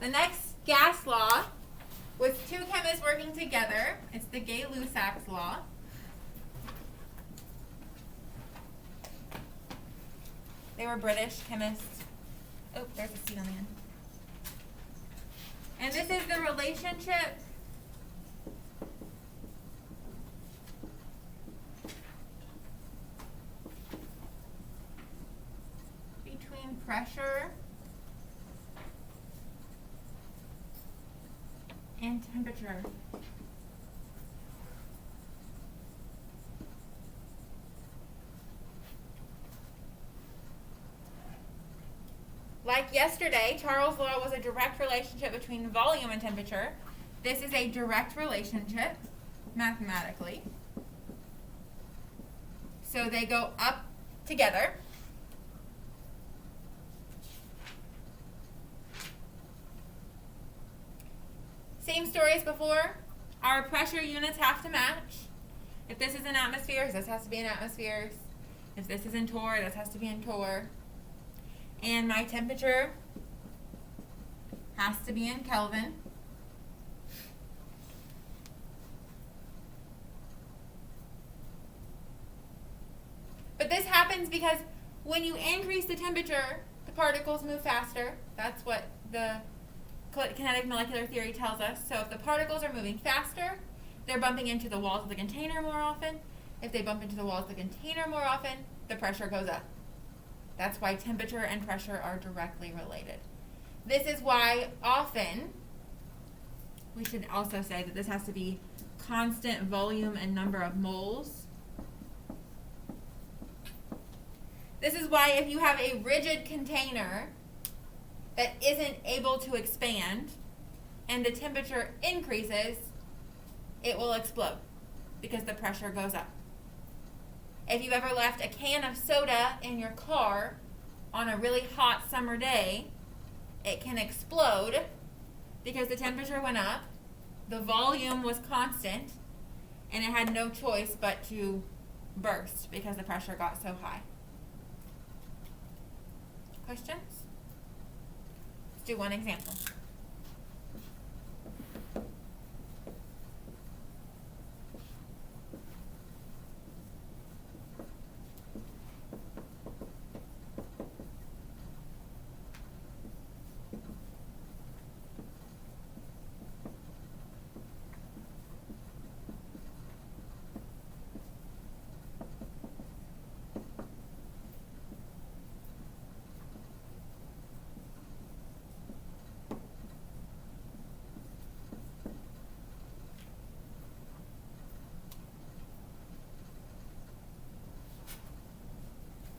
The next gas law was two chemists working together. It's the Gay-Lussac law. They were British chemists. Oh, there's a C on the end. And this is the relationship between pressure and temperature. Like yesterday, Charles' law was a direct relationship between volume and temperature. This is a direct relationship, mathematically. So they go up together. Same story as before. Our pressure units have to match. If this is in atmospheres, this has to be in atmospheres. If this is in torr, this has to be in torr. And my temperature has to be in Kelvin. But this happens because when you increase the temperature, the particles move faster. That's what the kinetic molecular theory tells us. So if the particles are moving faster, they're bumping into the walls of the container more often. If they bump into the walls of the container more often, the pressure goes up. That's why temperature and pressure are directly related. This is why often, we should also say that this has to be constant volume and number of moles. This is why if you have a rigid container that isn't able to expand and the temperature increases, it will explode because the pressure goes up. If you've ever left a can of soda in your car on a really hot summer day, it can explode because the temperature went up, the volume was constant, and it had no choice but to burst because the pressure got so high. Questions? Let's do one example.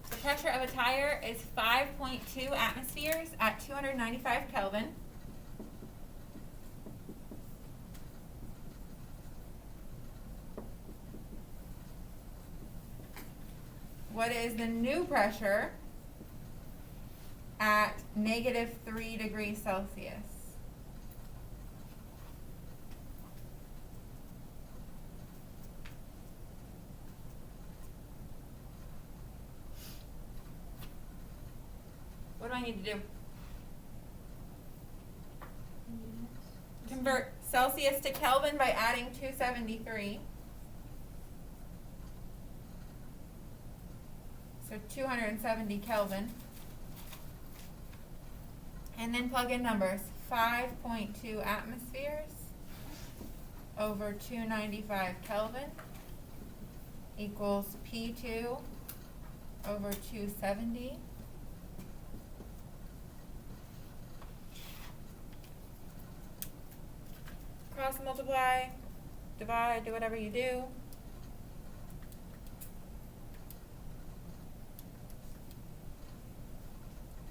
The pressure of a tire is 5.2 atmospheres at 295 Kelvin. What is the new pressure at -3 degrees Celsius? What do I need to do? Convert Celsius to Kelvin by adding 273. So 270 Kelvin. And then plug in numbers. 5.2 atmospheres over 295 Kelvin equals P2 over 270. Cross multiply, divide, do whatever you do.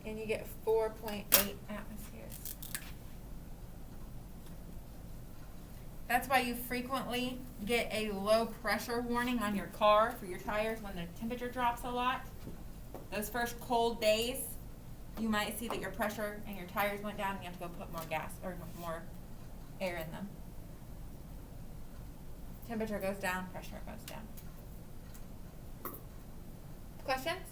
And you get 4.8 atmospheres. That's why you frequently get a low pressure warning on your car for your tires when the temperature drops a lot. Those first cold days, you might see that your pressure and your tires went down and you have to go put more gas or more air in them. Temperature goes down, pressure goes down. Questions?